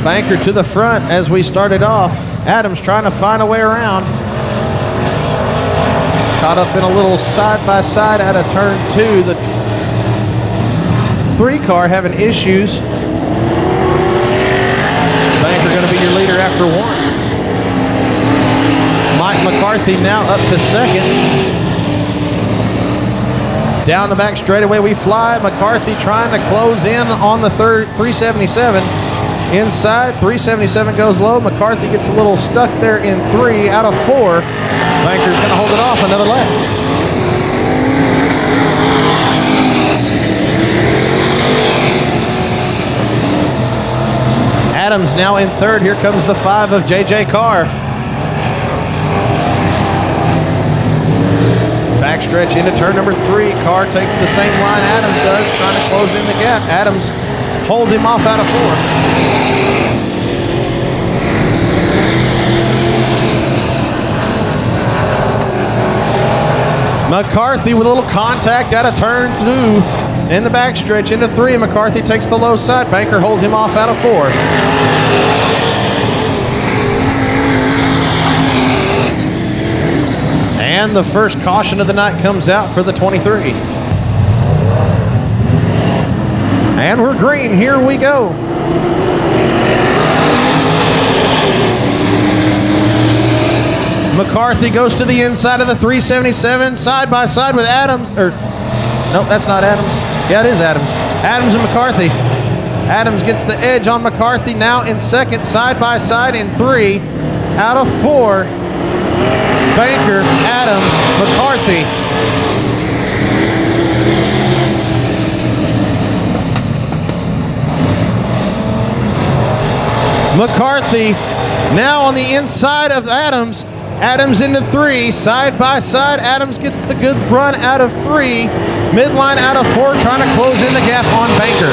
Banker to the front as we started off. Adams trying to find a way around. Caught up in a little side-by-side out of turn 2. The 3 car having issues. Banker going to be your leader after 1. Mike McCarthy now up to second. Down the back straightaway we fly. McCarthy trying to close in on the third 377. Inside, 377 goes low. McCarthy gets a little stuck there in 3 out of 4. Banker's going to hold it off another lap. Adams now in 3rd. Here comes the 5 of J.J. Carr. Backstretch into turn number 3. Carr takes the same line Adams does, trying to close in the gap. Adams holds him off out of 4. McCarthy with a little contact out of turn 2 in the backstretch into 3. McCarthy takes the low side. Banker holds him off out of 4. And the first caution of the night comes out for the 23. And we're green. Here we go. McCarthy goes to the inside of the 377, side by side with Adams. Nope, that's not Adams. Yeah, it is Adams. Adams and McCarthy. Adams gets the edge on McCarthy, now in 2nd, side by side in 3 out of 4. Banker, Adams, McCarthy. McCarthy now on the inside of Adams. Adams into 3, side by side. Adams gets the good run out of 3. Midline out of 4, trying to close in the gap on Banker.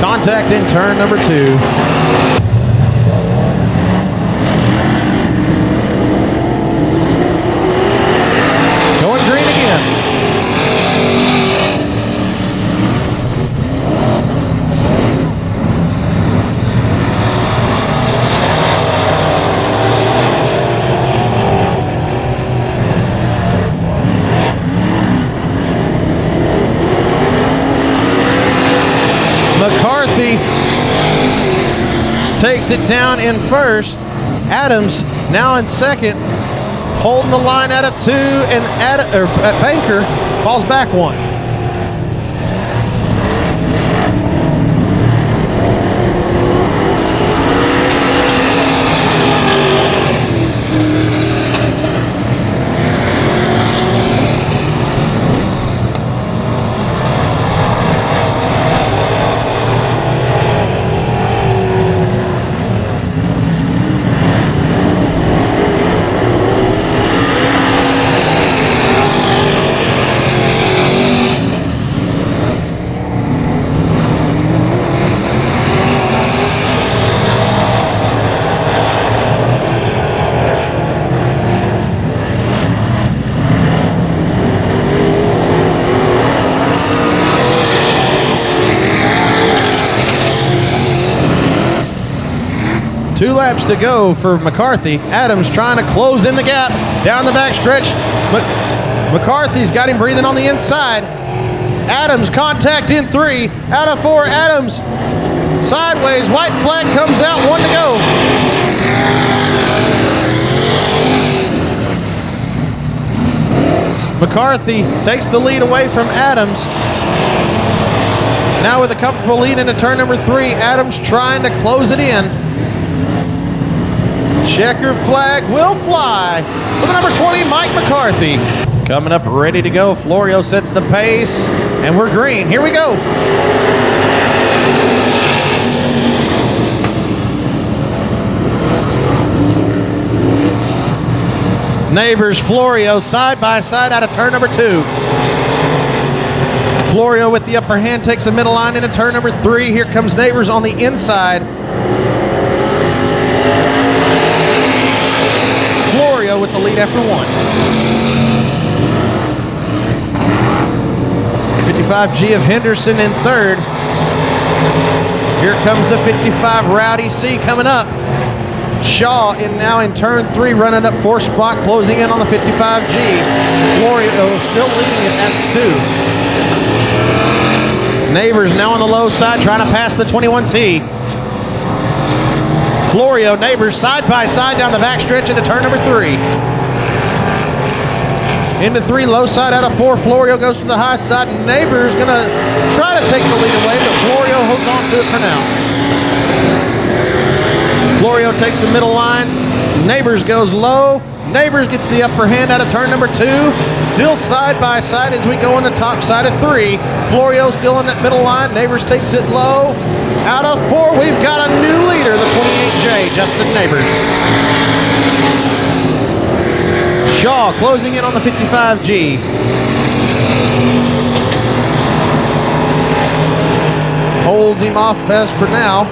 Contact in turn number 2. Going green again. McCarthy takes it down in 1st. Adams now in 2nd, holding the line out of 2, and Banker falls back 1. Two laps to go for McCarthy. Adams trying to close in the gap down the back stretch. McCarthy's got him breathing on the inside. Adams contact in 3 out of 4. Adams sideways. White flag comes out. 1 to go. McCarthy takes the lead away from Adams. Now with a comfortable lead into turn number 3. Adams trying to close it in. Checkered flag will fly for the number 20, Mike McCarthy. Coming up ready to go. Florio sets the pace, and we're green. Here we go. Neighbors, Florio side by side out of turn number 2. Florio with the upper hand takes the middle line into turn number 3. Here comes Neighbors on the inside. lead after one. 55G of Henderson in third. Here comes the 55 Rowdy C coming up. Shaw now in turn 3, running up 4th spot, closing in on the 55G. Florio still leading it at 2. Neighbors now on the low side, trying to pass the 21T. Florio, Neighbors side by side down the backstretch into turn number 3. Into 3, low side out of 4. Florio goes to the high side. Neighbors gonna try to take the lead away, but Florio holds on to it for now. Florio takes the middle line. Neighbors goes low. Neighbors gets the upper hand out of turn number 2. Still side by side as we go on the top side of 3. Florio still on that middle line. Neighbors takes it low. Out of 4, we've got a new leader, the 28J, Justin Neighbors. Shaw closing in on the 55G. Holds him off as for now.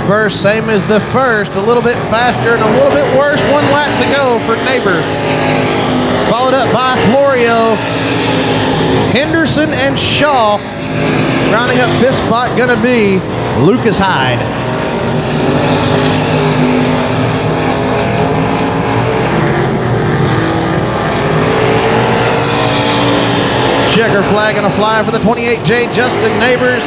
First, same as the first, a little bit faster and a little bit worse. 1 lap to go for Neighbor. Followed up by Florio, Henderson, and Shaw. Rounding up 5th spot, gonna be Lucas Hyde. Checker flag and a fly for the 28J, Justin Neighbors.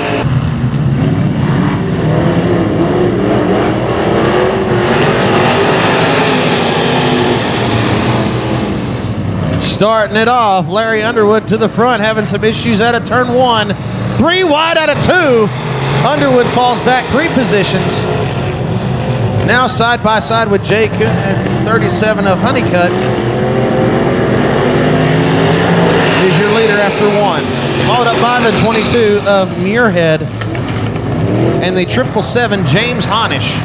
Starting it off, Larry Underwood to the front, having some issues out of turn 1. 3 wide out of 2. Underwood falls back 3 positions. Now side by side with Jay Kuhn at 37 of Honeycutt. Is your leader after 1. Followed up by the 22 of Muirhead and the 777 James Honish.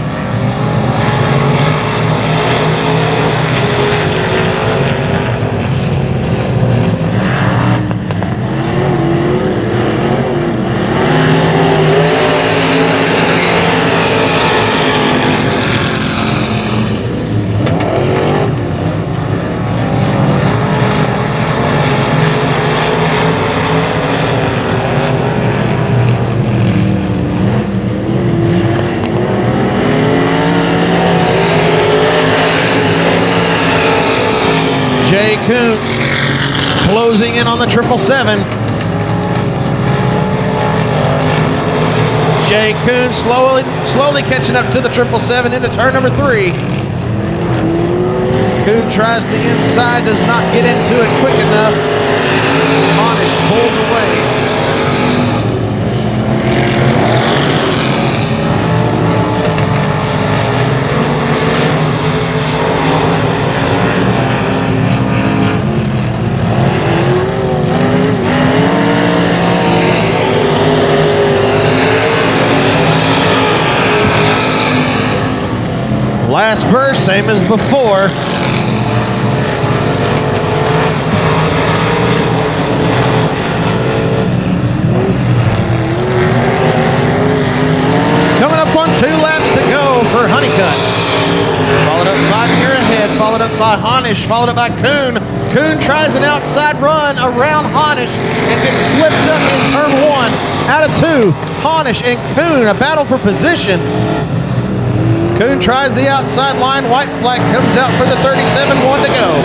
Jay Kuhn closing in on the 777. Jay Kuhn slowly catching up to the 777 into turn number 3. Kuhn tries the inside, does not get into it quick enough. Honish pulls away. Last verse, same as before. Coming up on 2 laps to go for Honeycutt. Followed up by Muirhead, followed up by Honish, followed up by Kuhn. Kuhn tries an outside run around Honish and gets slipped up in turn 1. Out of 2, Honish and Kuhn, a battle for position. Kuhn tries the outside line. White flag comes out for the 37, 1 to go.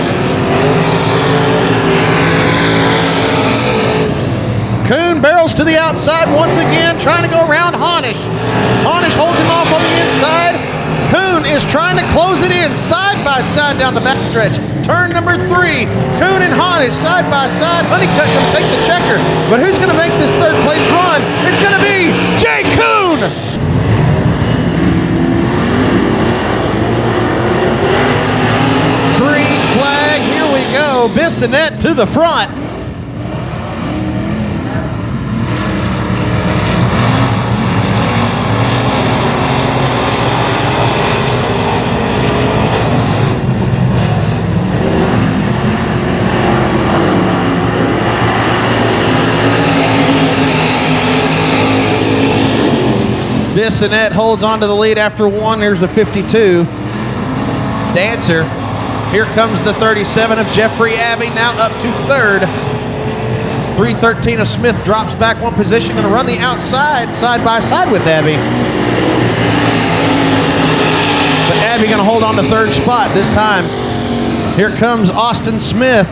Kuhn barrels to the outside once again, trying to go around Honish. Honish holds him off on the inside. Kuhn is trying to close it in side by side down the backstretch. turn number 3. Kuhn and Hahn is side by side. Honeycutt going to take the checker. But who's going to make this third place run? It's going to be Jay Kuhn. Green flag. Here we go. Bissonette to the front. Bissonette holds on to the lead after 1. Here's the 52. Dancer. Here comes the 37 of Jeffrey Abbey, now up to 3rd. 313 of Smith drops back 1 position, going to run the outside, side by side with Abbey. But Abbey going to hold on to 3rd spot this time. Here comes Austin Smith.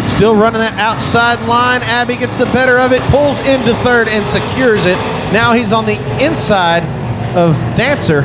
Still running that outside line. Abbey gets the better of it, pulls into 3rd and secures it. Now he's on the inside of Dancer.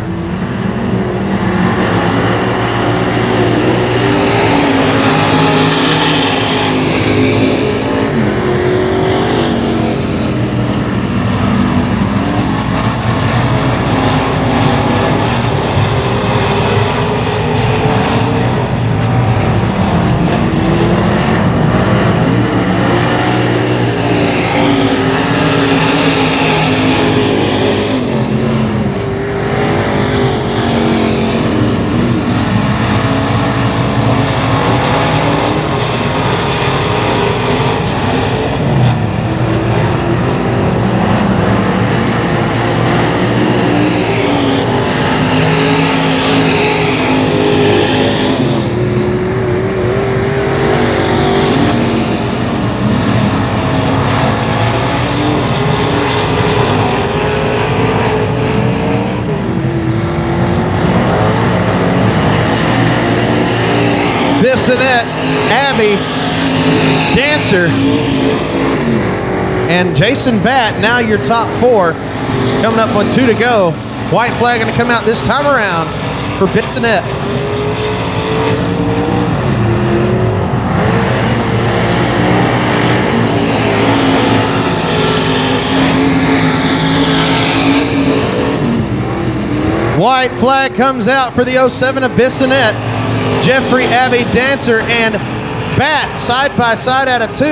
Bissonette, Abbey, Dancer, and Jason Batt, now your top 4. Coming up with 2 to go. White flag going to come out this time around for Bissonette. White flag comes out for the 07 of Bissonette. Jeffrey Abbey, Dancer, and Batt side by side out of 2.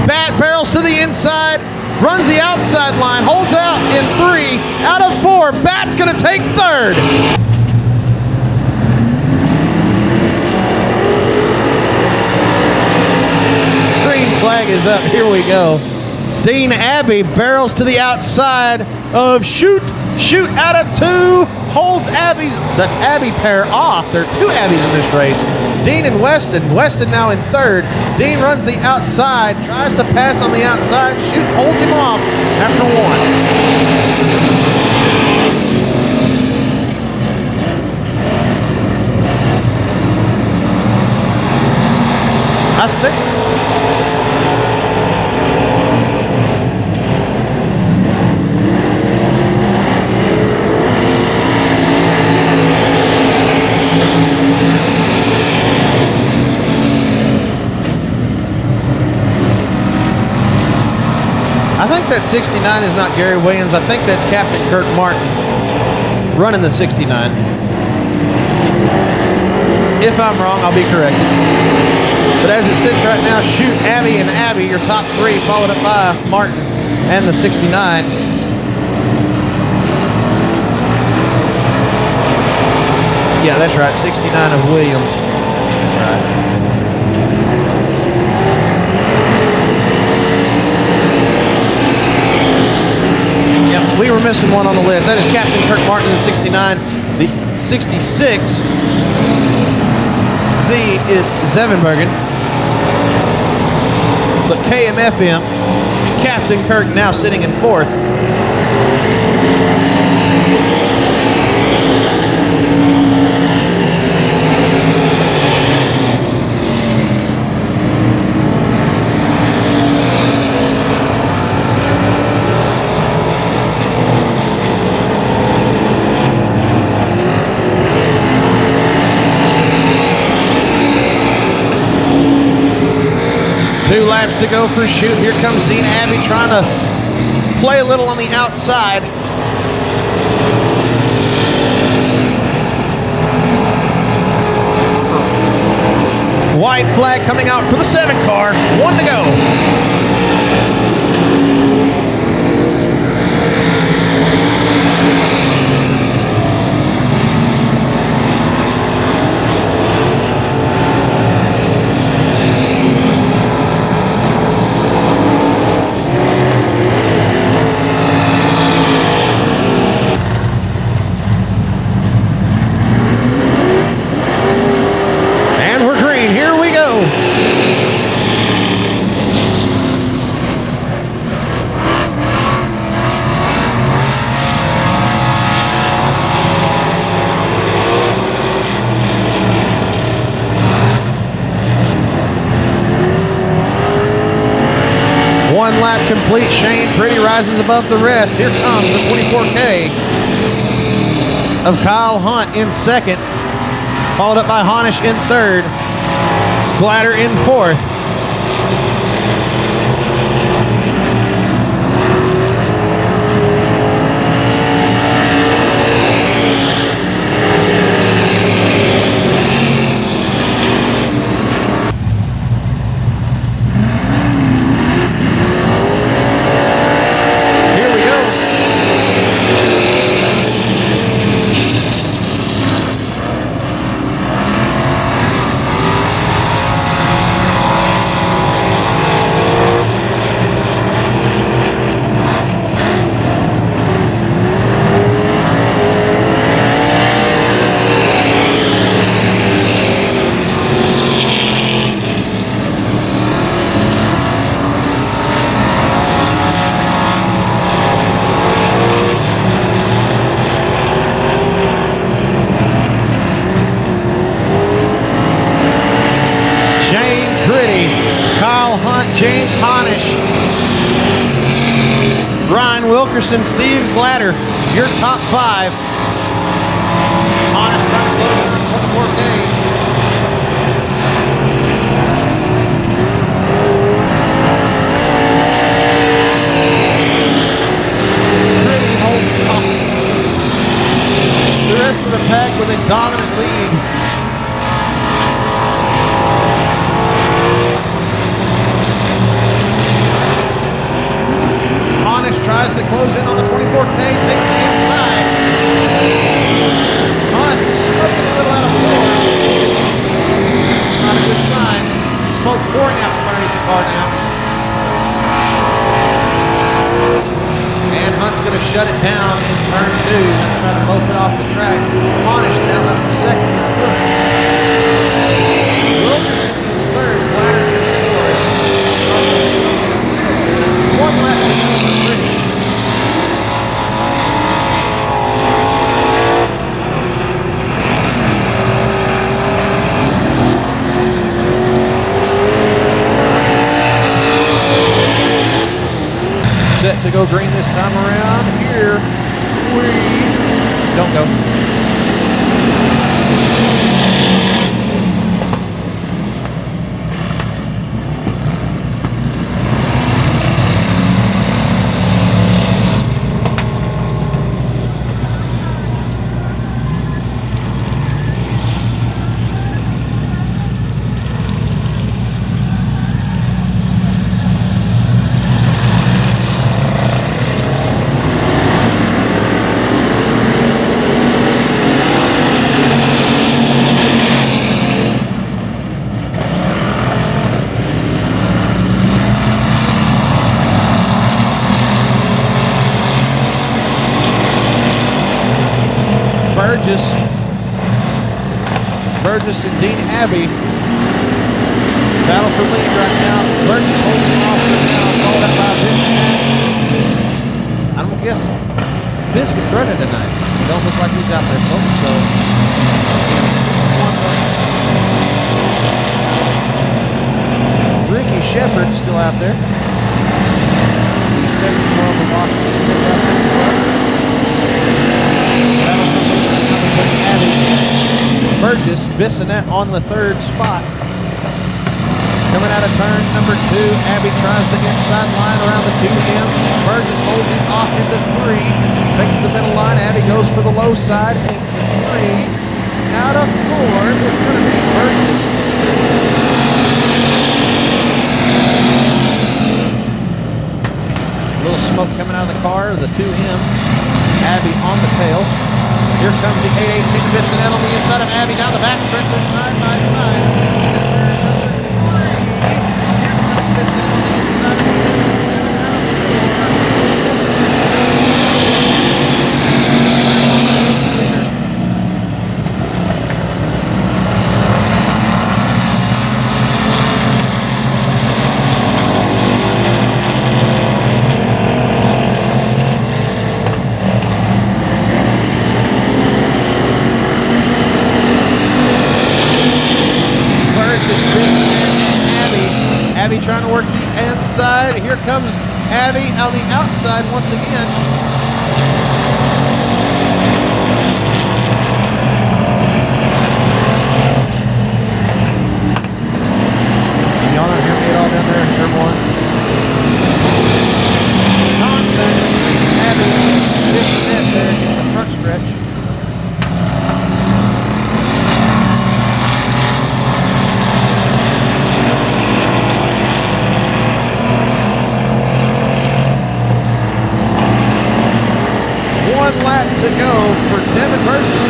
Batt barrels to the inside, runs the outside line, holds out in 3 out of 4. Batt's going to take 3rd. Green flag is up. Here we go. Dean Abbey barrels to the outside of Shoot out of 2, holds the Abbey pair off. There are 2 Abbeys in this race. Dean and Weston. Weston now in 3rd. Dean runs the outside, tries to pass on the outside. Shoot holds him off after 1. I think that 69 is not Gary Williams. I think that's Captain Kirk Martin running the 69. If I'm wrong, I'll be corrected. But as it sits right now, Shoot, Abbey, and Abbey, your top 3, followed up by Martin and the 69. Yeah, that's right, 69 of Williams. That's right. We were missing one on the list. That is Captain Kirk Martin, the 69. The 66, Z is Zevenbergen. But KMFM, Captain Kirk now sitting in 4th. laps to go for Shoot. Here comes Dean Abbey trying to play a little on the outside. White flag coming out for the 7 car. 1 to go. Lap complete. Shane Pretty rises above the rest. Here comes the 24K of Kyle Hunt in second, followed up by Honish in third, Glatter in fourth. James Honish, Ryan Wilkerson, Steve Glatter, your top 5. Honish trying to close on 24K. Pretty holds on. The rest of the pack with a dominant lead. Tries to close in on the 24K, takes the inside. Hunt smoking a little out of floor. Not a good sign. Smoke pouring out from underneath the car now. And Hunt's going to shut it down in turn 2. Going to try to mope it off the track. Honish now up for second in first. Wilkerson in third. Glatter in fourth. 1 lap to go for 3. Set to go green this time around. Here we don't go. Burgess and Dean Abbey battle for lead right now. Burgess holding off right now, called up by Biscuit. I'm gonna guess Biscuit's running tonight. It don't look like he's out there, folks. So Ricky Shepard still out there. He's 7-12 and lost to the split out there. Battle for lead right now between Abbey. Burgess, Bissonette on the third spot. Coming out of turn number 2, Abby tries the inside line around the 2M. Burgess holds him off into 3. Takes the middle line. Abby goes for the low side into 3. Out of 4, it's going to be Burgess. A little smoke coming out of the car, the 2M. Abby on the tail. Here comes the 818 missing out on the inside of Abby. Down the back stretch, they're side by side. Into turn number 3. Here comes missing on the inside of the 77 out of 4. Abby trying to work the inside. Here comes Abby on the outside once again. Y'all not hear me at all down there in turn 1? Contact between Abby and Net there in the front stretch. One lap to go for Devin Burgess.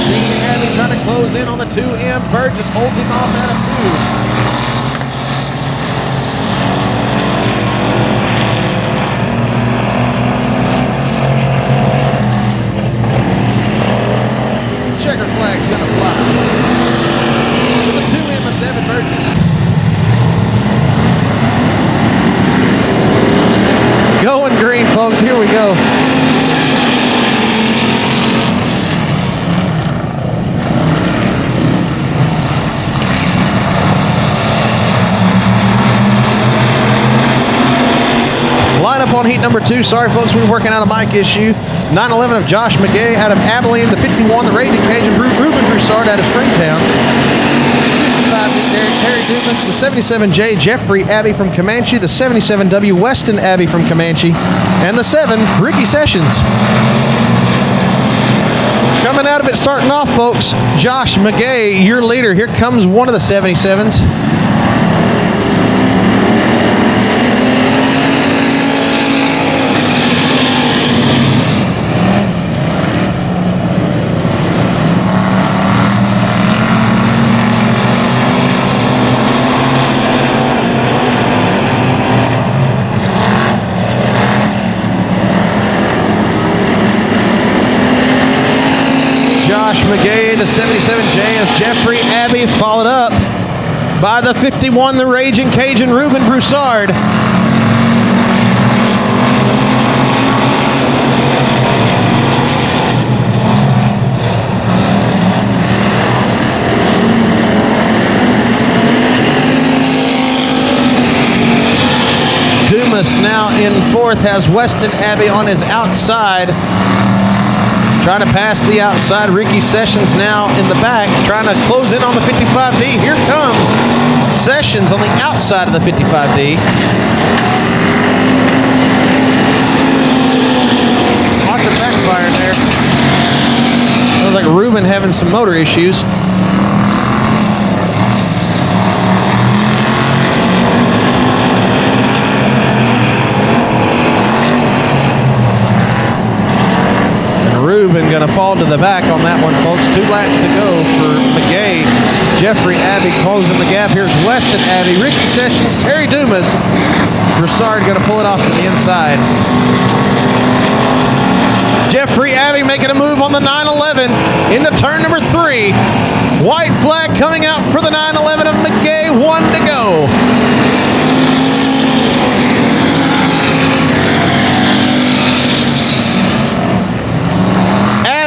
See Abby trying to close in on the 2M. Burgess holds him off out of 2. Checker flag's gonna fly. For the 2M of Devin Burgess. Going green, folks. Here we go. Lineup on heat number 2. Sorry, folks, we were working out a mic issue. 911 of Josh McGay out of Abilene. The 51, the Raging Cajun, Ruben Broussard out of Springtown. Terry Dumas, the 77J Jeffrey Abbey from Comanche, the 77W Weston Abbey from Comanche, and the 7 Ricky Sessions. Coming out of it, starting off, folks, Josh McGay, your leader. Here comes one of the 77s. Josh McGay, the 77J of Jeffrey Abbey, followed up by the 51, the Raging Cajun, Ruben Broussard. Dumas now in 4th, has Weston Abbey on his outside. Trying to pass the outside. Ricky Sessions now in the back, trying to close in on the 55D. Here comes Sessions on the outside of the 55D. Watch it backfire there. Sounds like Ruben having some motor issues. Ruben going to fall to the back on that one, folks. 2 laps to go for McGay. Jeffrey Abbey closing the gap. Here's Weston Abbey, Ricky Sessions, Terry Dumas. Broussard going to pull it off to the inside. Jeffrey Abbey making a move on the 911 into turn number 3. White flag coming out for the 911 of McGay. 1 to go.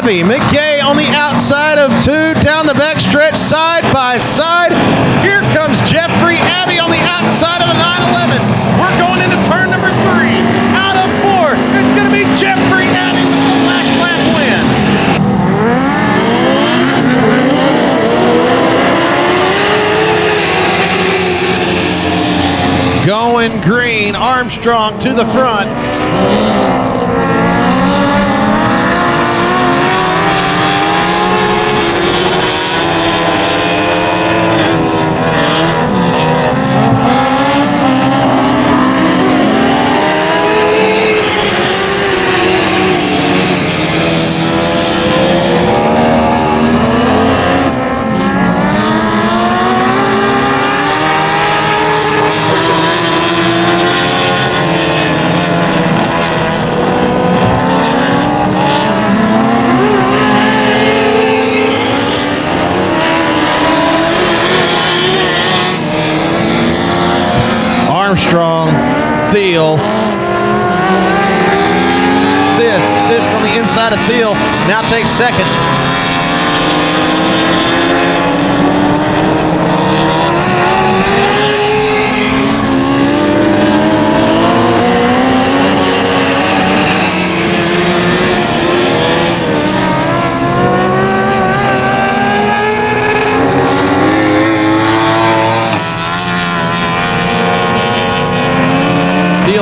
McGay on the outside of 2, down the back stretch, side by side. Here comes Jeffrey Abbey on the outside of the 911. We're going into turn number 3. Out of 4, it's going to be Jeffrey Abbey with the last lap win. Going green, Armstrong to the front. Armstrong, Thiel, Sisk on the inside of Thiel, now takes second.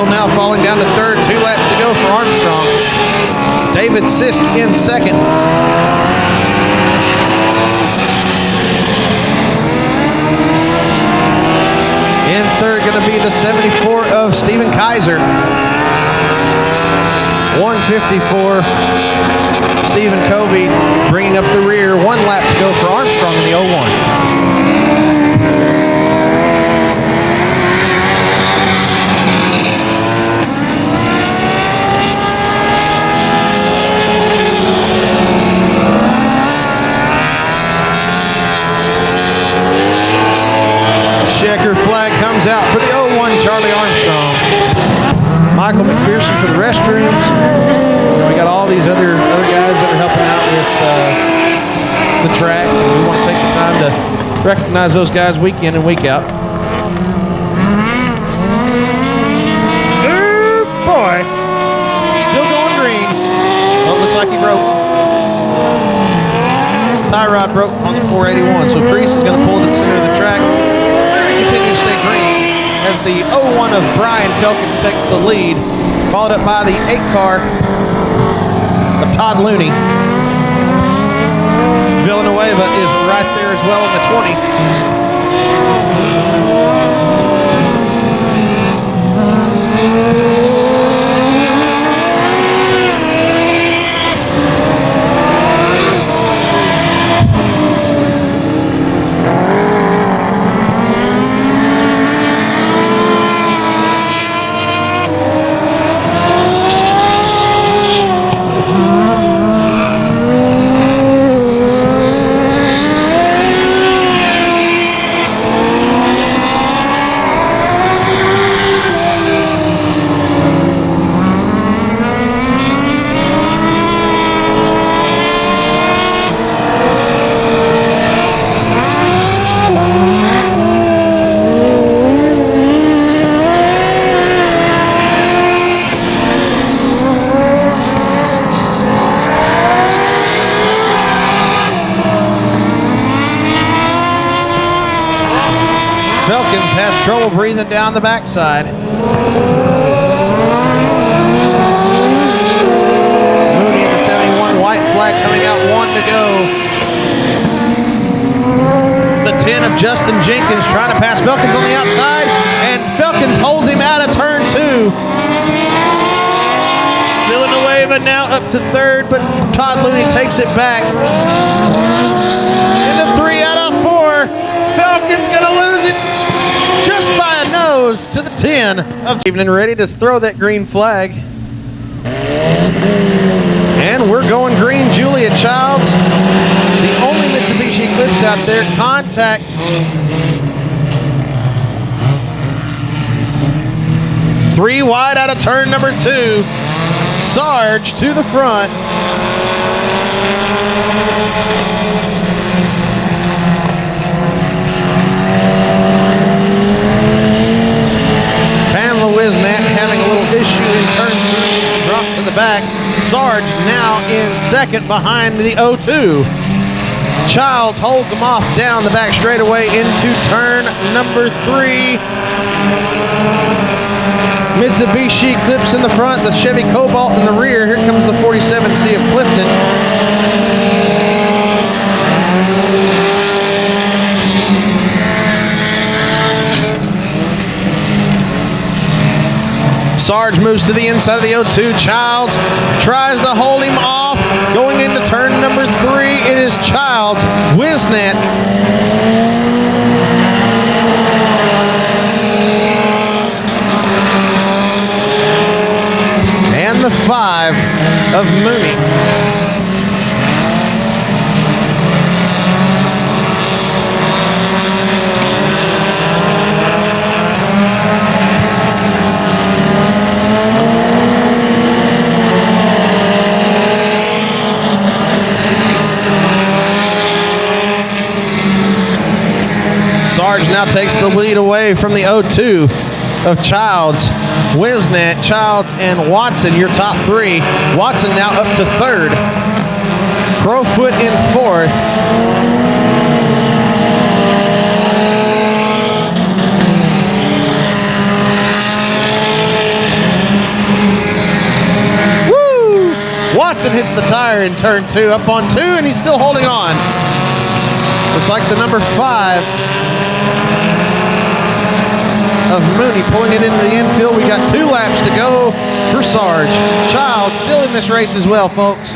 Now falling down to third, 2 laps to go for Armstrong. David Sisk in second. In third, going to be the 74 of Stephen Kaiser. 154, Stephen Covey bringing up the rear. 1 lap to go for Armstrong in the 01. Checker flag comes out for the 01 Charlie Armstrong. Michael McPherson for the restrooms. We got all these other guys that are helping out with the track. And we want to take the time to recognize those guys week in and week out. Oh boy, still going green. Oh, looks like he broke. Tie rod broke on the 481, so Crease is going to pull to the center of the track. Continue to stay green as the 01 of Brian Felkins takes the lead, followed up by the 8 car of Todd Looney. Villanueva is right there as well in the 20. Felkins has trouble breathing down the backside. Mooney in the 71, white flag coming out, 1 to go. The 10 of Justin Jenkins trying to pass Felkins on the outside, and Felkins holds him out of turn 2. Villanueva now up to third, but Todd Looney takes it back. Into 3 out of 4. Felkins gonna lose it just by a nose to the 10 of evening, ready to throw that green flag. And we're going green. Julia Childs, the only Mitsubishi Eclipse out there. Contact. Three wide out of turn number 2. Sarge to the front. Wisnat having a little issue in turn 2, drop to the back. Sarge now in second behind the 02. Childs holds him off down the back straightaway into turn number 3. Mitsubishi Eclipse in the front, the Chevy Cobalt in the rear. Here comes the 47C of Clifton. Sarge moves to the inside of the 02. Childs tries to hold him off. Going into turn number 3, it is Childs. Wisnet. And the 5 of Mooney. Sarge now takes the lead away from the 02 of Childs, Wisnet, Childs, and Watson, your top 3. Watson now up to 3rd. Crowfoot in 4th. Woo! Watson hits the tire in turn 2, up on 2, and he's still holding on. Looks like the number 5 of Mooney pulling it into the infield. We got 2 laps to go for Sarge. Childs still in this race as well, folks.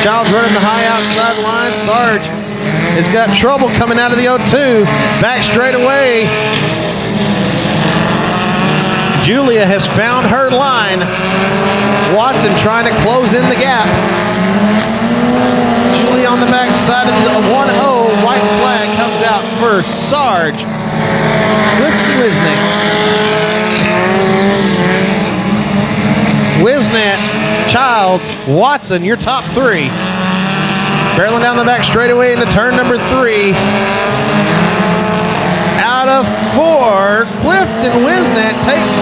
Childs running the high outside line. Sarge has got trouble coming out of the 02. Back straight away. Julia has found her line. Watson trying to close in the gap. Julia on the back side of the 1-0. White flag comes out for Sarge. Wisnet, Childs, Watson, your top 3. Barreling down the back straightaway into turn number 3. Out of 4, Clifton Wisnet takes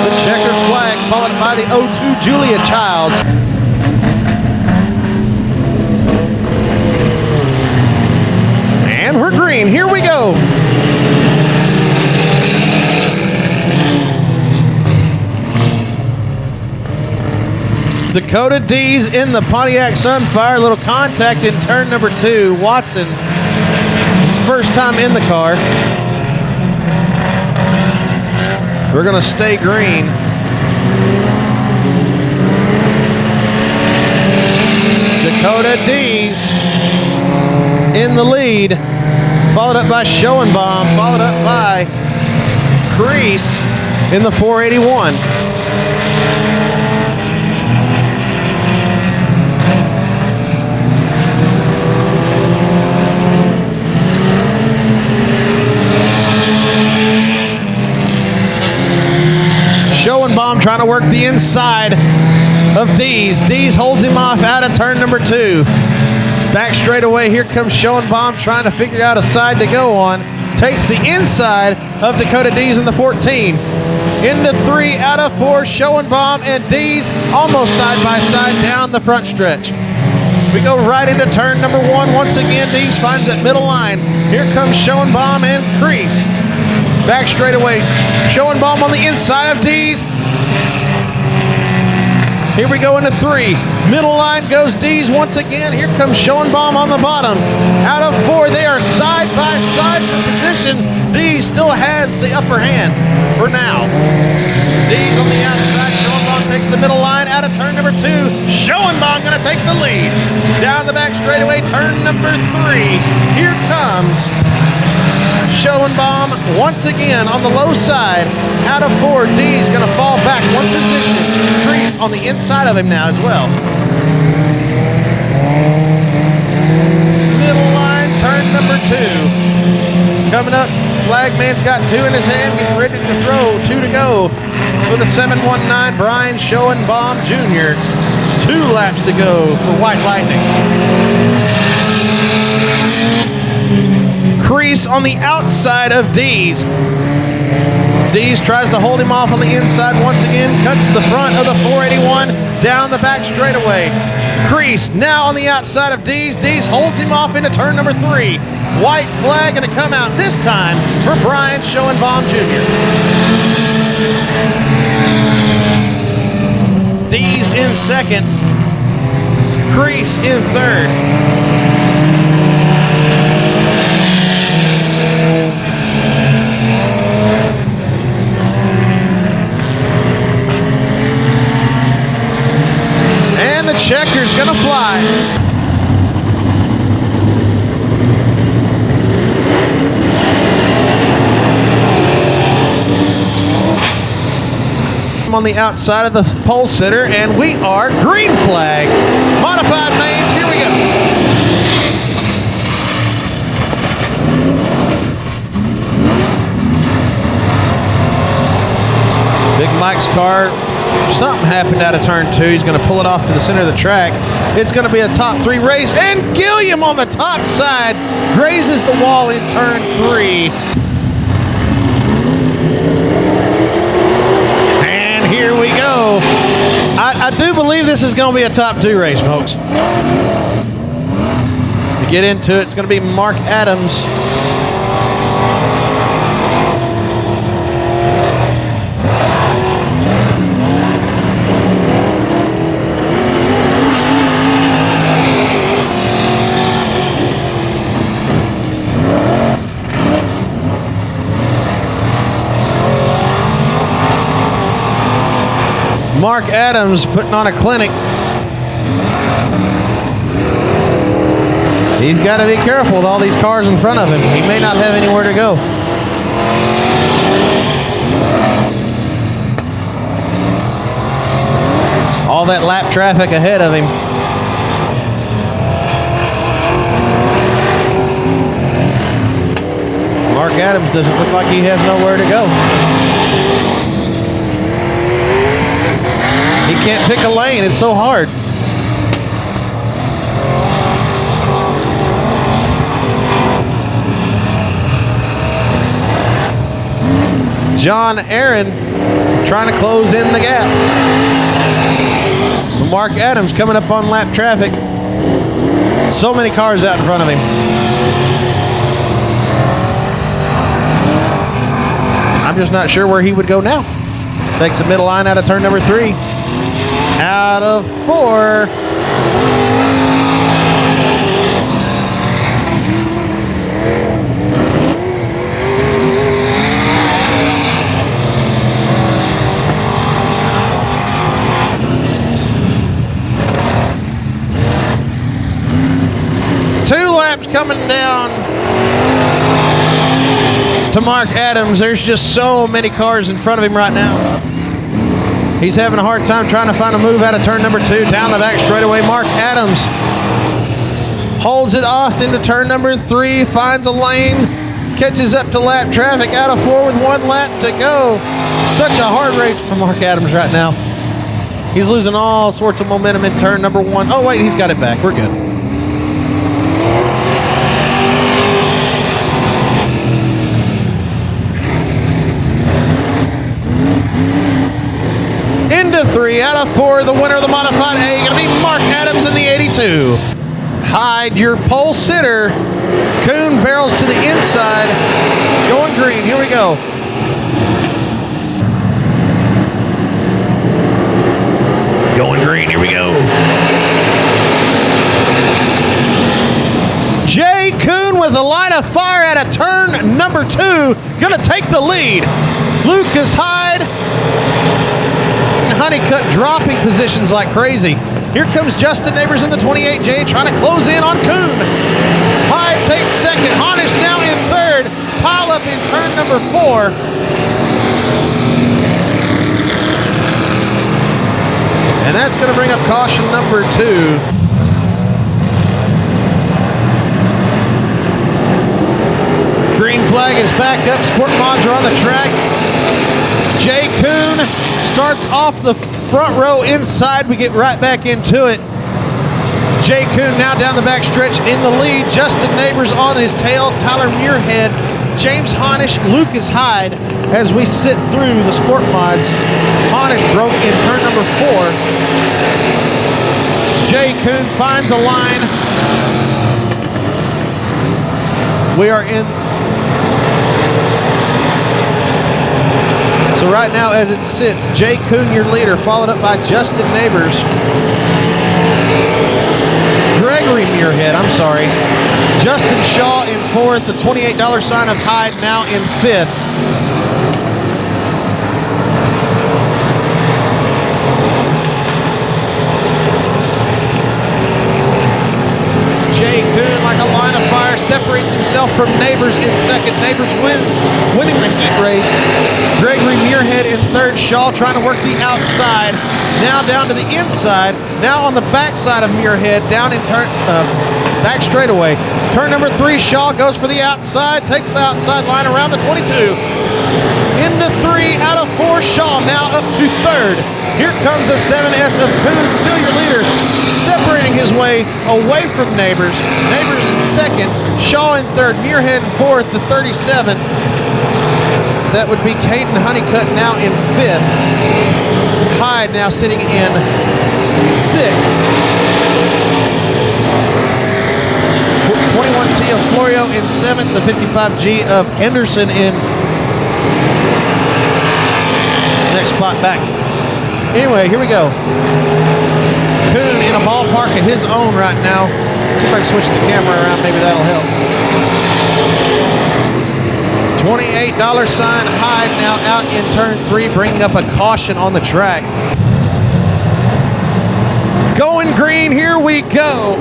the checkered flag, followed by the 02 Julia Childs. And we're green. Here we go. Dakota D's in the Pontiac Sunfire. Little contact in turn number 2. Watson, his first time in the car. We're going to stay green. Dakota D's in the lead. Followed up by Schoenbaum. Followed up by Crease in the 481. Schoenbaum trying to work the inside of Dees. Dees holds him off out of turn number 2. Back straight away, here comes Schoenbaum trying to figure out a side to go on. Takes the inside of Dakota Dees in the 14. Into 3 out of 4, Schoenbaum and Dees almost side by side down the front stretch. We go right into turn number 1. Once again, Dees finds that middle line. Here comes Schoenbaum and Crease. Back straight away, Schoenbaum on the inside of Dees. Here we go into 3. Middle line goes Dees once again. Here comes Schoenbaum on the bottom. Out of 4, they are side by side for position. Dees still has the upper hand for now. Dees on the outside. Schoenbaum takes the middle line out of turn number 2. Schoenbaum going to take the lead. Down the back straightaway, turn number 3. Here comes Schoenbaum once again on the low side. Out of 4, D's going to fall back one position. Crease on the inside of him now as well. Middle line, turn number 2. Coming up, Flagman's got 2 in his hand, getting ready to throw. 2 to go for the 719, Brian Schoenbaum Jr. 2 laps to go for White Lightning. Crease on the outside of Dees. Dees tries to hold him off on the inside once again, cuts the front of the 481 down the back straightaway. Crease now on the outside of Dees. Dees holds him off into turn number 3. White flag going to come out this time for Brian Schoenbaum Jr. D's in second. Crease in third. And the checker's gonna fly. On the outside of the pole sitter, and we are green flag. Modified mains, here we go. Big Mike's car, something happened out of turn 2. He's going to pull it off to the center of the track. It's going to be a top 3 race, and Gilliam on the top side grazes the wall in turn 3. Here we go. I do believe this is going to be a top 2 race, folks. To get into it, it's going to be Mark Adams. Mark Adams putting on a clinic. He's got to be careful with all these cars in front of him. He may not have anywhere to go. All that lap traffic ahead of him. Mark Adams doesn't look like he has nowhere to go. He can't pick a lane, it's so hard. John Aaron trying to close in the gap. Mark Adams coming up on lap traffic. So many cars out in front of him. I'm just not sure where he would go now. Takes the middle line out of turn number 3. Out of 4. Two laps coming down to Mark Adams. There's just so many cars in front of him right now. He's having a hard time trying to find a move out of turn number 2. Down the back straightaway, Mark Adams holds it off into turn number 3, finds a lane, catches up to lap traffic, out of 4 with 1 lap to go. Such a hard race for Mark Adams right now. He's losing all sorts of momentum in turn number 1. Oh, wait, he's got it back. We're good. Into 3, out of 4, the winner of the Modified A, going to be Mark Adams in the 82. Hide your pole sitter. Kuhn barrels to the inside. Going green, here we go. Going green, here we go. Jay Kuhn with a line of fire out of turn number 2. Going to take the lead. Lucas Hyde and Honeycutt dropping positions like crazy. Here comes Justin Neighbors in the 28J trying to close in on Kuhn. Hyde takes second. Honish now in third. Pile up in turn number 4. And that's going to bring up caution number 2. Green flag is back up. Sport mods are on the track. Jay Kuhn starts off the front row inside. We get right back into it. Jay Kuhn now down the back stretch in the lead. Justin Neighbors on his tail. Tyler Muirhead, James Honish, Lucas Hyde as we sit through the sport mods. Honish broke in turn number 4. Jay Kuhn finds a line. We are in So right now as it sits, Jay Kuhn, your leader, followed up by Justin Neighbors. Gregory Muirhead, I'm sorry. Justin Shaw in fourth, the $28 sign of Hyde now in fifth. Jay Kuhn, like a line of fire, separates himself from Neighbors in second. Neighbors winning the heat race. Gregory Muirhead in third. Shaw trying to work the outside. Now down to the inside. Now on the backside of Muirhead, down in turn, back straightaway. Turn number 3, Shaw goes for the outside, takes the outside line around the 22. Into 3 out of 4, Shaw now up to third. Here comes the 7S of Kuhn, still your leader, separating his way away from Neighbors. Neighbors in second, Shaw in third, Muirhead in fourth, the 37. That would be Caden Honeycutt now in fifth. Hyde now sitting in sixth. 21T of Florio in seventh, the 55G of Henderson in next spot back. Anyway, here we go. Kuhn in a ballpark of his own right now. See if I can switch the camera around, maybe that'll help. $28 sign Hyde now out in turn 3, bringing up a caution on the track. Going green, here we go.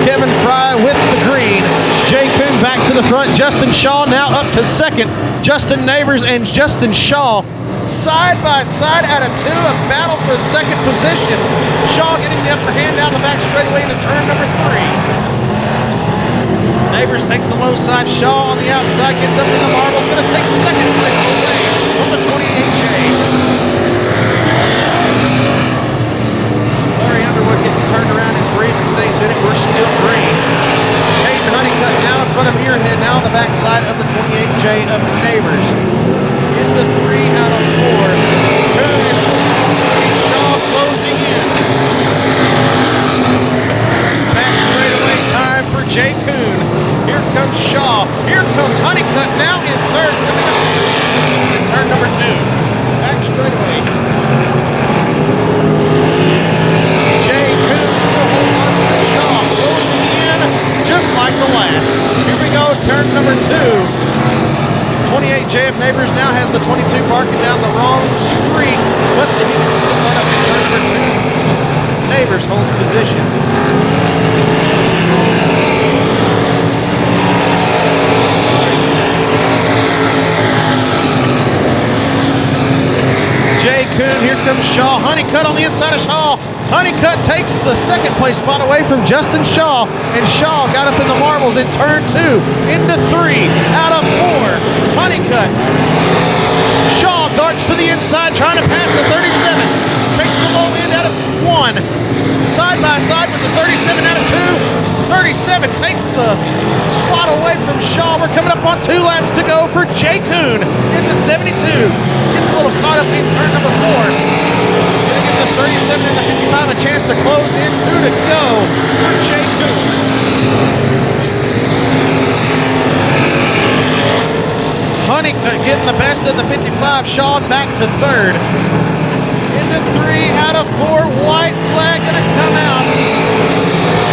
Kevin Fry with the green. Jay Kuhn back to the front. Justin Shaw now up to second. Justin Neighbors and Justin Shaw side by side out of 2, a battle for the second position. Shaw getting the upper hand down the back straightaway into turn number 3. Neighbors takes the low side. Shaw on the outside gets up in the marbles. Going to take second place away from the 28J. Larry Underwood getting turned around in 3 but stays in it. We're still green. Caden Honeycutt now in front of Muirhead. Now on the backside of the 28J of Neighbors. Into 3 out of 4. Kuhn is Shaw closing in. Back straightaway time for Jay Kuhn. Here comes Shaw. Here comes Honeycutt now in third. Coming up in turn number 2. Back straightaway. Jay Kuhn still holds on to Shaw. Closing in just like the last. Here we go, turn number 2. 28J of Neighbors now has the 22 barking down the wrong street, but he can still let up in turn number 2. Neighbors holds position. Jay Kuhn, here comes Shaw. Honeycutt on the inside of Shaw. Honeycutt takes the second place spot away from Justin Shaw, and Shaw got up in the marbles in turn 2, into 3 out of 4. Honeycutt. Shaw darts to the inside, trying to pass the 37. Takes the low end out of 1. Side by side with the 37 out of 2. 37 takes the spot away from Shaw. We're coming up on 2 laps to go for Jay Kuhn in the 72. Gets a little caught up in turn number 4. Gonna give the 37 and the 55 a chance to close in. 2 to go for Jay Kuhn. Honeycutt getting the best of the 55. Shaw back to third. Into 3 out of 4. White flag gonna come out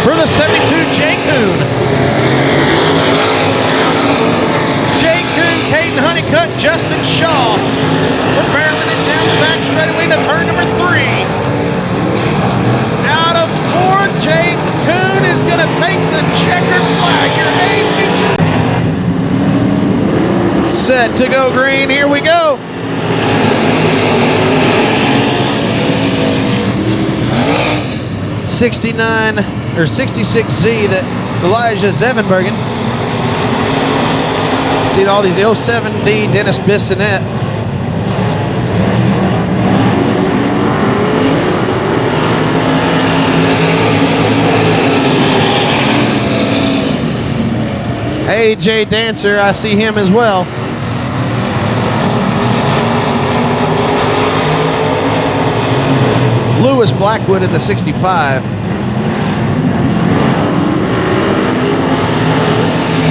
for the 72, Jay Kuhn. Jay Kuhn, Caden Honeycutt, Justin Shaw. We're barreling it down the back straightaway to turn number 3. Out of 4, Jay Kuhn is going to take the checkered flag. Your name featured. Set to go green. Here we go. '69 or 66Z that Elijah Zevenbergen. See all these 07D Dennis Bissonette. AJ Dancer, I see him as well. Lewis Blackwood in the 65.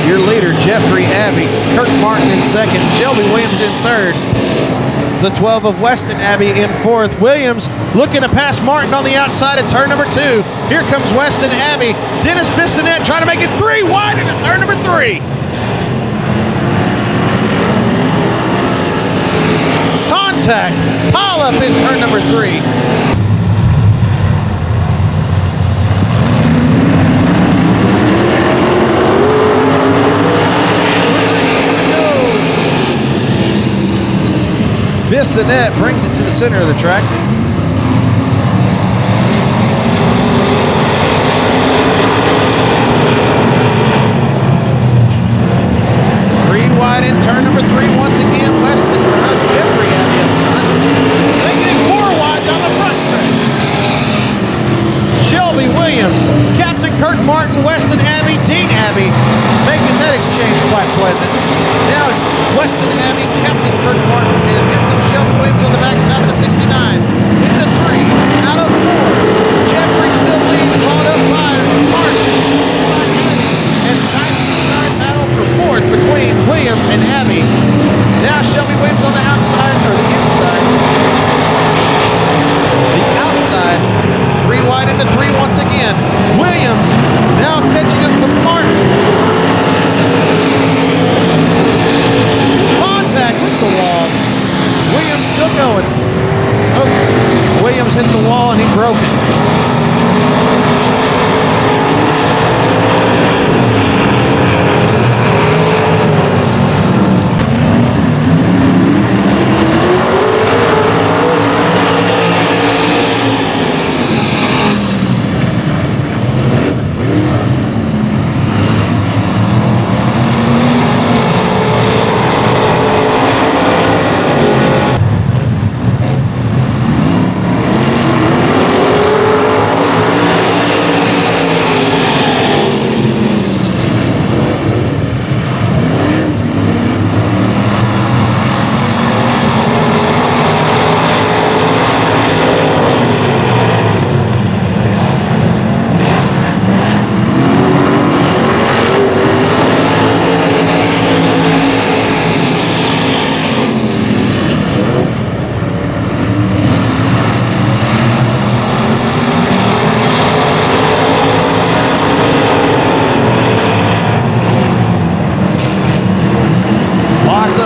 Your leader, Jeffrey Abbey. Kirk Martin in second. Shelby Williams in third. the 12 of Weston Abbey in 4th. Williams looking to pass Martin on the outside at turn number 2. Here comes Weston Abbey. Dennis Bissonette trying to make it 3 wide into turn number 3. Contact. Pile up in turn number 3. Bissonette brings it to the center of the track. 3 wide in turn number 3 once again. Weston Jeffrey at the front. Making it 4 wide down the front stretch. Shelby Williams, Captain Kirk Martin, Weston Abbey, Dean Abbey, making that exchange quite pleasant. Now it's Weston Abbey, Captain Kirk Martin, and here comes Shelby Williams on the backside of the 69. Into 3, out of 4. Jeffrey still leads, followed up by Martin. And side-to-side battle for 4th between Williams and Abbey. Now Shelby Williams on the outside, or the inside. The outside. 3 wide into 3 once again. Williams now catching up to Martin. Contact with the wall. Williams still going. Oh, Williams hit the wall and he broke it.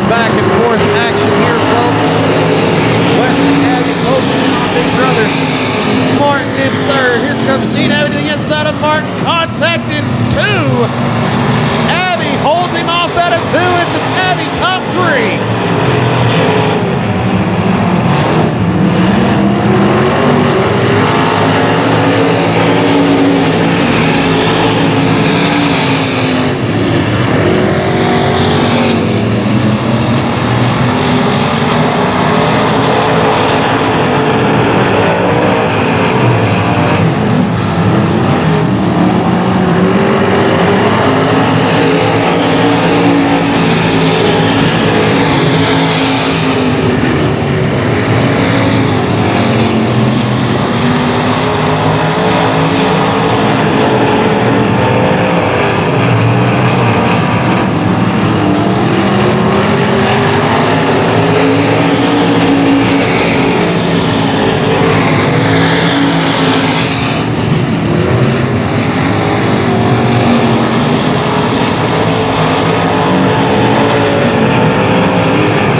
Back and forth action here, folks. Weston Abbey closing in on Big Brother. Martin in 3rd. Here comes Dean Abbey to the inside of Martin. Contact in 2. Abbey holds him off at a 2. It's an Abbey top 3.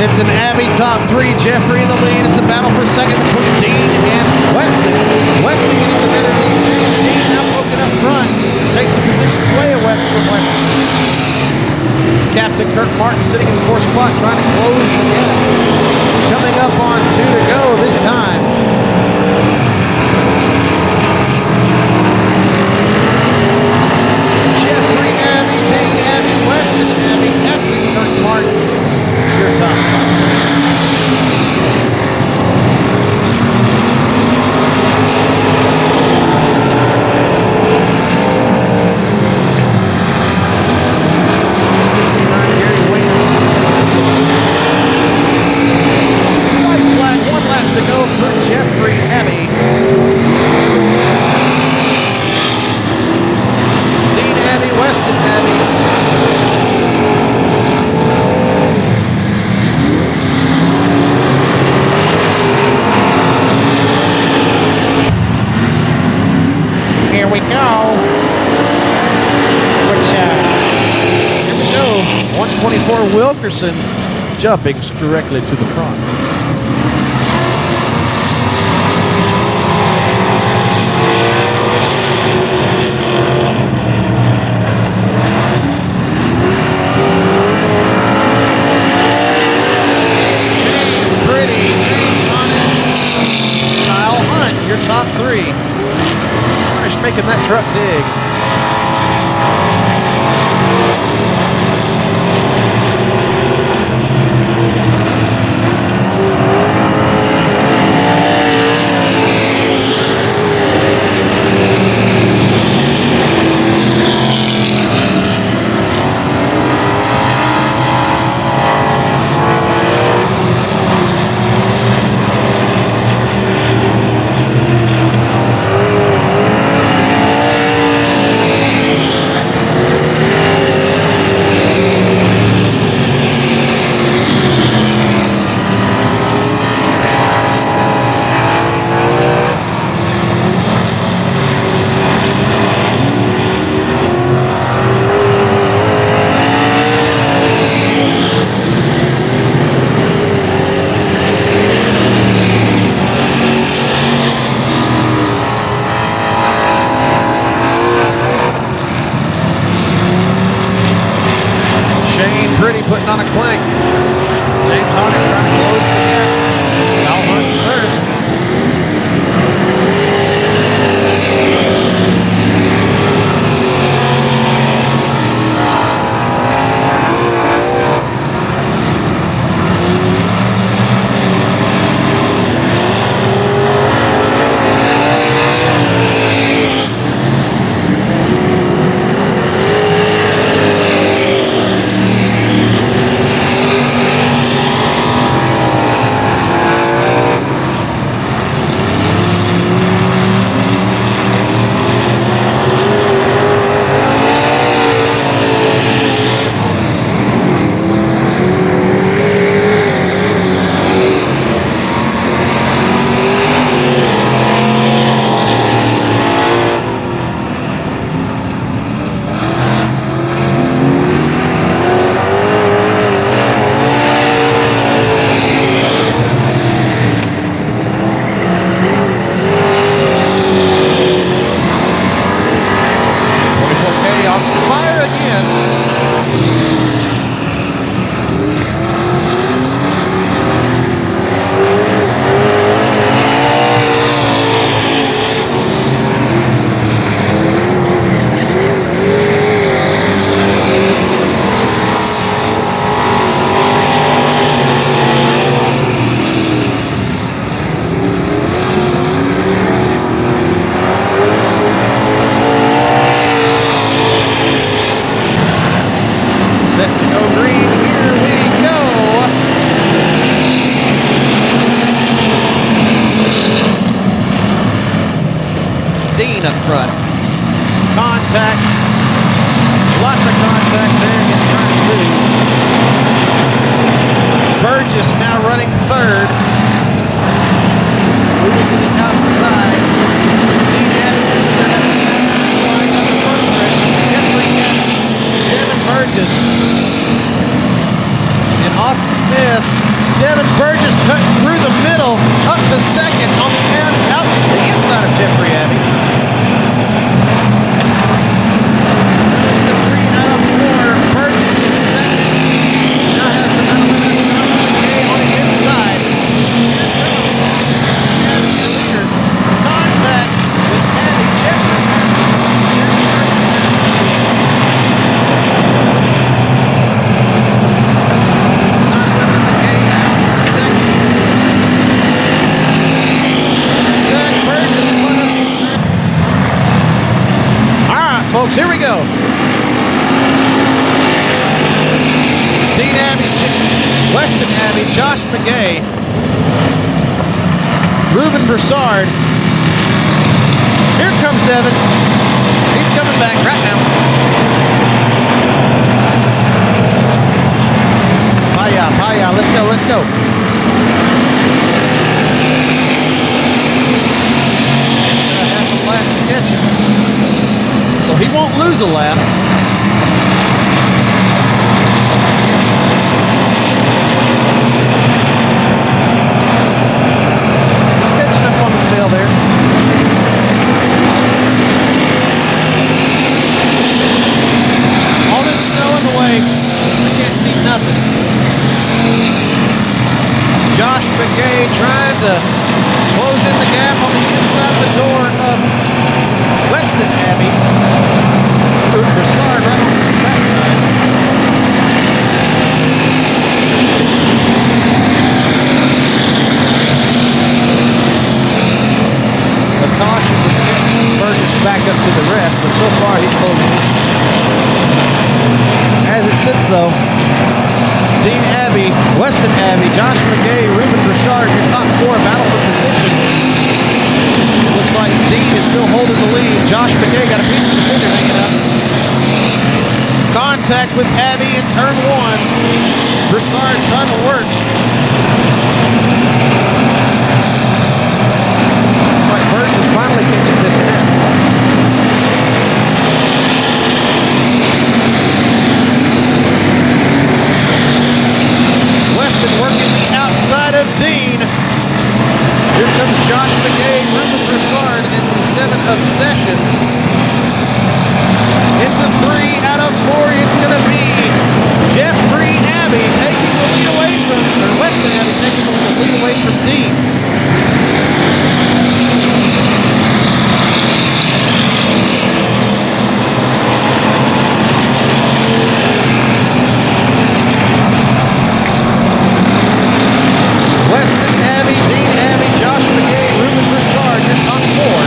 It's an Abbey top 3. Jeffrey in the lead. It's a battle for 2nd between Dean and Weston. Weston getting the better of these two. Dean now looking up front. Takes a position way away from Weston. Captain Kirk Martin sitting in the 4th spot trying to close the gap. Coming up on 2 to go this time. Jeffrey Abbey, Dean Abbey, Weston Abbey, Captain Kirk Martin. Your top 5. White flag, 1 lap to go for Jeff. 24 Wilkerson jumping directly to the front. Your top three. Finish making that truck dig. Putting on a clinic. James Harness trying to close the gap. Al Hunt third. Dean up front. Contact. Lots of contact there in turn two. Burgess now running third. Moving to the outside. Dean Devin Burgess. And Austin Smith. Devin Burgess cutting through the middle up to second on the inside of Jeffrey Abbey. The 3 out of 4. Burgess in second. Now has the on his inside. Contact with Abbey. Jeffrey folks, here we go. Dean Abbey, Weston Abbey, Josh McGay, Ruben Broussard. Here comes Devin. He's coming back right now. Paya, let's go, let's go. Half a lap to catch him. So he won't lose a lap. trying to close in the gap on the inside of the door of Weston Abbey. Broussard right on his backside. A caution to Burgess back up to the rest, but so far he's closing in. As it sits though, Dean Abbey, Weston Abbey, Josh McGay, Ruben Broussard, your top four battle for position. Looks like Dean is still holding the lead. Josh McGay got a piece of the fender hanging up. Contact with Abbey in turn one. Broussard trying to work. Looks like Burge is finally catching this in. Weston working the outside of Dean. Here comes Josh McGay, Ruben Broussard in the 7 of Sessions. Into 3 out of 4, it's going to be Jeffrey Abbey taking the lead away from, or Weston Abbey taking the lead away from Dean. Weston Abbey, Dean Abbey, Josh McGay, Ruben Broussard, your top four.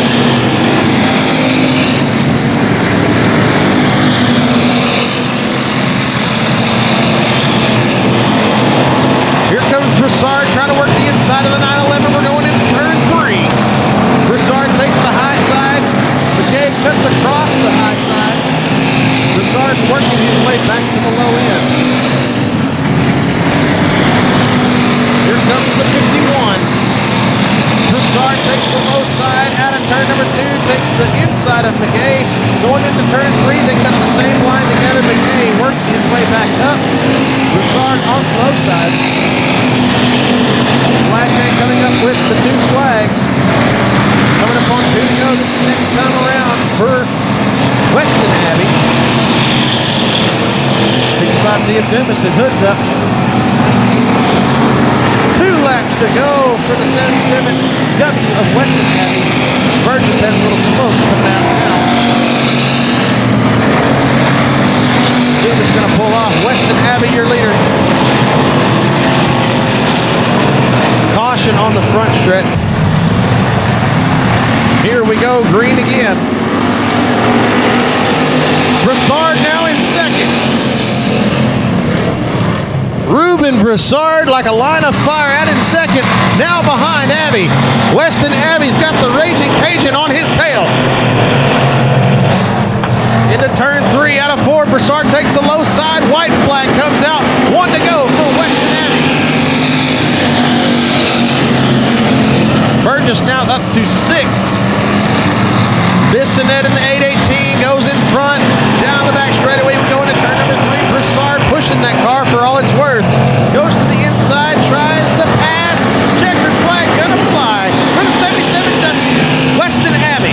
Here comes Broussard trying to work the inside of the 911. We're going into turn 3. Broussard takes the high side. McGay cuts across the high side. Broussard working his way back to the low end. Here comes the 51. Broussard takes the low side out of turn number 2, takes the inside of McGay. Going into turn 3, they cut the same line together. McGay working his way back up. Broussard on the low side. Flag gang coming up with the 2 flags. Coming up on 2 to go this next time around for Weston Abbey. 65 Liam Dumas, his hood's up. 2 laps to go for the 77W of Weston Abbey. Burgess has a little smoke coming out now. Dumas going to pull off. Weston Abbey, your leader. Caution on the front stretch. Here we go, green again. Broussard now in second. Ruben Broussard like a line of fire out in second. Now behind Abbey. Weston Abbey's got the Raging Cajun on his tail. Into turn 3 out of 4. Broussard takes the low side. White flag comes out. 1 to go for Weston Abbey. Burgess now up to 6th. Bissonette in the 818 goes in front. Down the back straightaway. We go into turn number 3. Broussard pushing that car for all it's worth. Goes to the inside. Tries to pass. Checkered flag gonna fly for the 77W. Weston Abbey.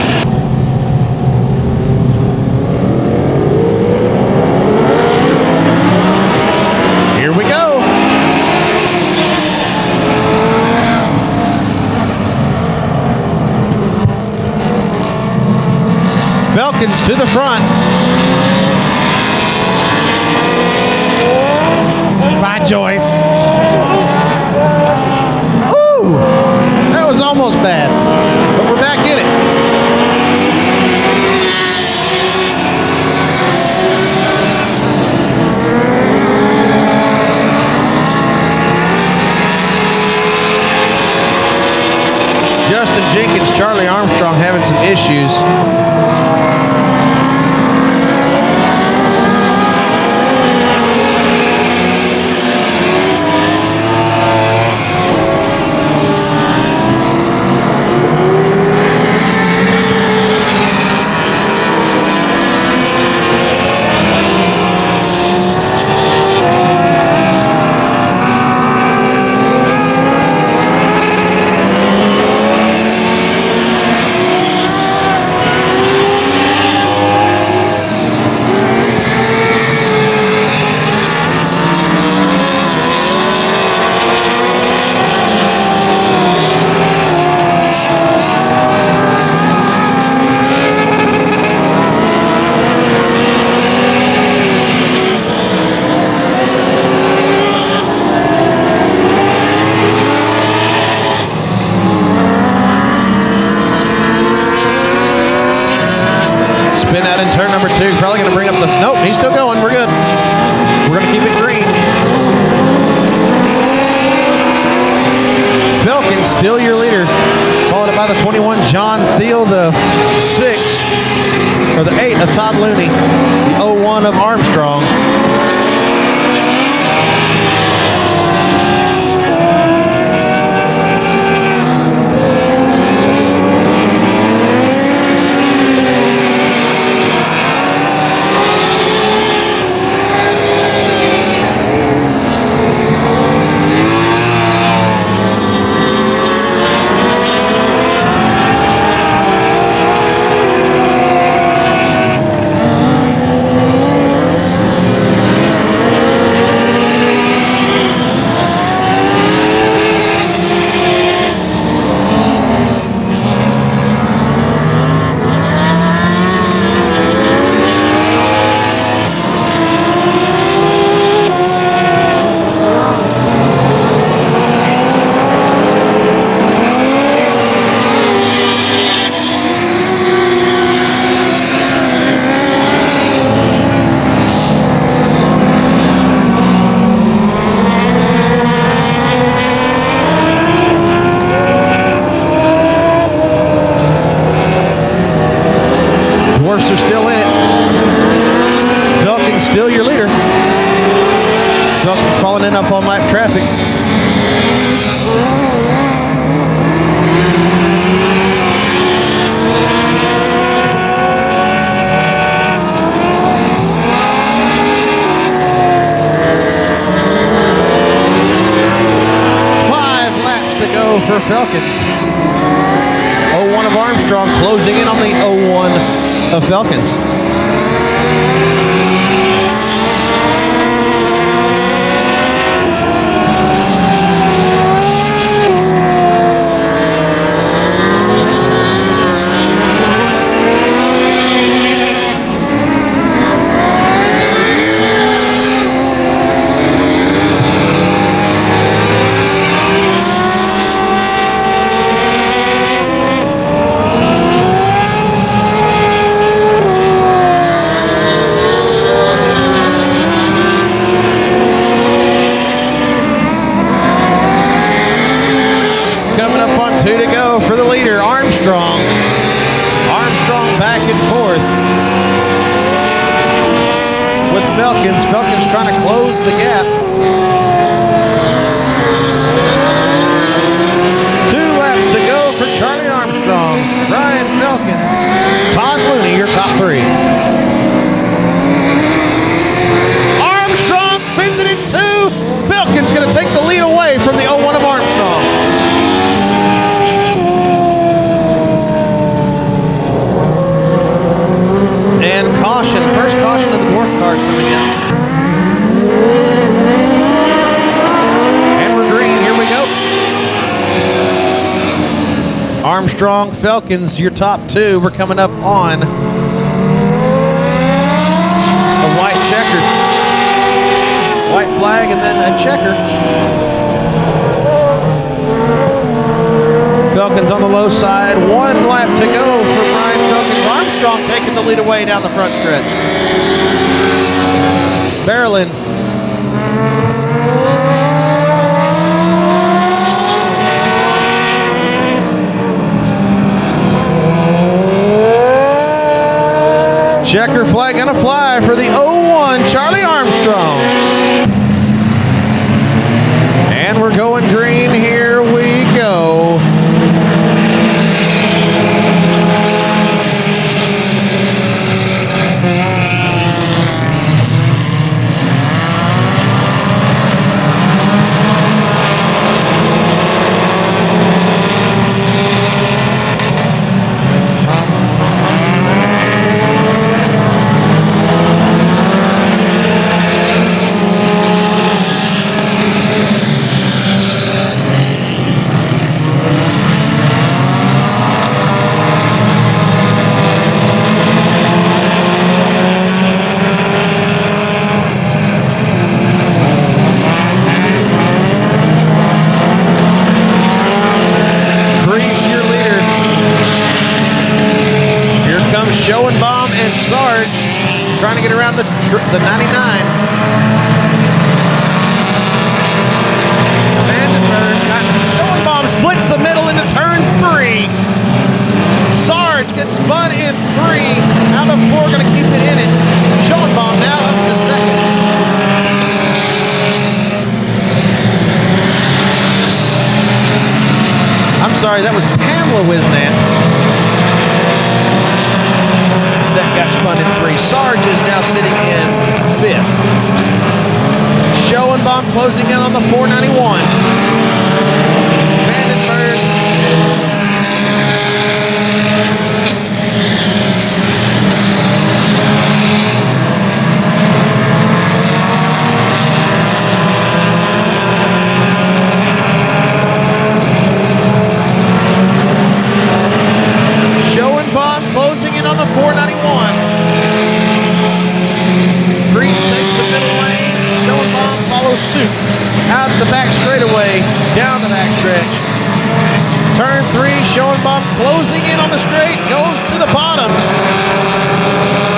Here we go. Falcons to the front. By Joyce. Ooh, that was almost bad, but we're back in it. Justin Jenkins, Charlie Armstrong having some issues. number 2. Probably going to bring up the... Nope, he's still going. We're good. We're going to keep it green. Felkin still your leader. Followed by the 21, John Thiel, the 6, or the 8 of Todd Looney, the 01 of Armstrong. Dwarfs are still in it. Felkin's still your leader. Felkin's falling in up on lap traffic. For Felkins. 01 of Armstrong closing in on the 01 of Felkins. Two to go for the leader, Armstrong. Armstrong back and forth with Felkins. Felkins trying to close the gap. 2 laps to go for Charlie Armstrong. Brian Felkin, Todd Looney, your top 3. Armstrong spins it in 2. Felkin's going to take the lead away from the 01 of Armstrong. And caution, first caution of the dwarf cars coming in. And we're green, here we go. Armstrong, Felkins, your top 2. We're coming up on a white checker. White flag and then a checker. Felkins on the low side. 1 lap to go for Brian Felkins. Armstrong taking the lead away down the front stretch. Barrelin. Checker flag gonna fly for the 01, Charlie Armstrong. And we're going green, here we go. down the 99. Schoenbaum splits the middle into turn 3. Sarge gets spun in 3. Out of 4, going to keep it in it. Schoenbaum now up to second. I'm sorry, that was Pamela Wisnant that got spun in 3. Sarge is now sitting in 5th. Schoenbaum closing in on the 491. Vandenberg. Schoenbaum closing in on the 491. Priest takes the middle lane. Schoenbaum follows suit. Out of the back straightaway, down the back stretch. Turn 3, Schoenbaum closing in on the straight, goes to the bottom.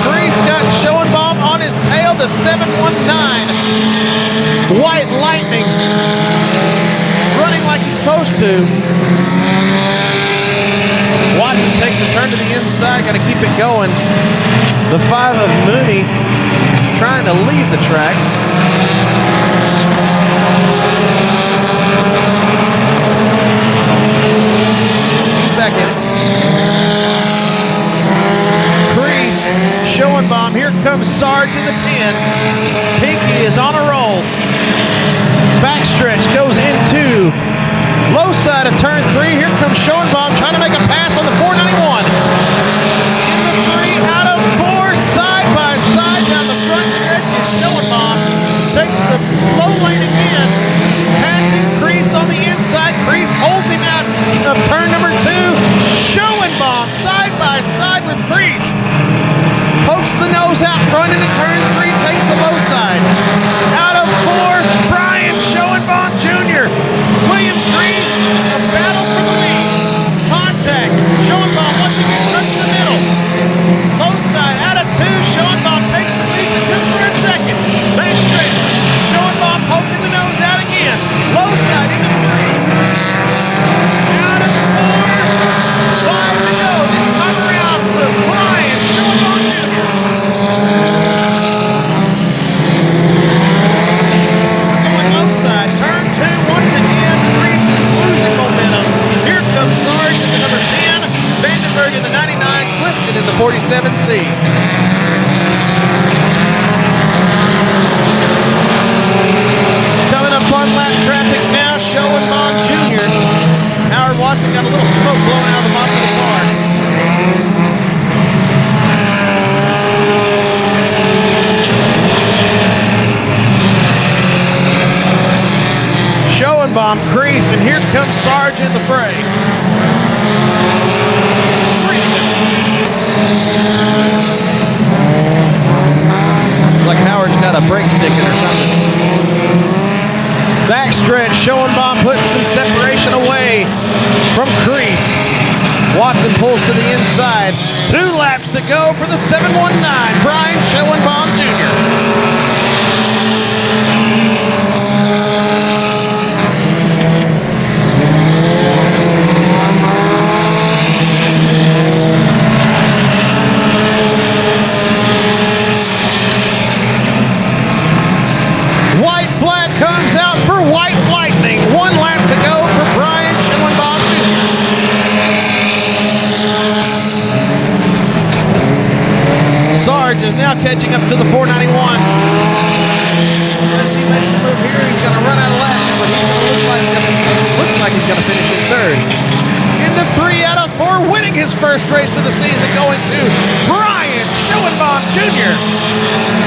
Priest got Schoenbaum on his tail, the 719. White Lightning running like he's supposed to. Watson takes a turn to the inside, got to keep it going. The 5 of Mooney trying to leave the track. He's back in it. Crease, Schoenbaum, here comes Sarge in the 10. Pinky is on a roll. Backstretch goes into low side of turn 3. Here comes Schoenbaum trying to make a pass on the 491. In the 3 out of 4, side by side down the front stretch is Schoenbaum. Takes the low lane again. Passing Crease on the inside. Crease holds him out of turn number 2. Schoenbaum side by side with Crease. Pokes the nose out front into turn 3. Takes the low side. Out of 4, Brian Schoenbaum Jr. William Crease, a battle for the lead. Contact. Schoenbaum once again cuts the middle. Low side out of 2. Schoenbaum takes the lead just for a second. Back straight. Schoenbaum poking the nose out again. Low side into 3. Out of 4. 5 to go. This time around for Brian Schoenbaum Jr. Going low side. Turn 2 once again. Crease is losing momentum. Here comes Sarge in the number 10. Vandenberg in the 99. Clifton in the 47C. Coming up on lap traffic now, Schoenbaum Jr. Howard Watson got a little smoke blowing out of the bottom of the car. Schoenbaum, Crease, and here comes Sarge in the fray. Like Howard's got a brake sticking or something. Backstretch, Schoenbaum putting some separation away from Crease. Watson pulls to the inside. 2 laps to go for the 719, Brian Schoenbaum Jr. White flag comes out for White Lightning. 1 lap to go for Brian Schoenbaum Jr. Sarge is now catching up to the 491. As he makes a move here, he's going to run out of laps, but looks like he's going to finish in 3rd. Into 3 out of 4, winning his first race of the season, going to Brian Schoenbaum Jr.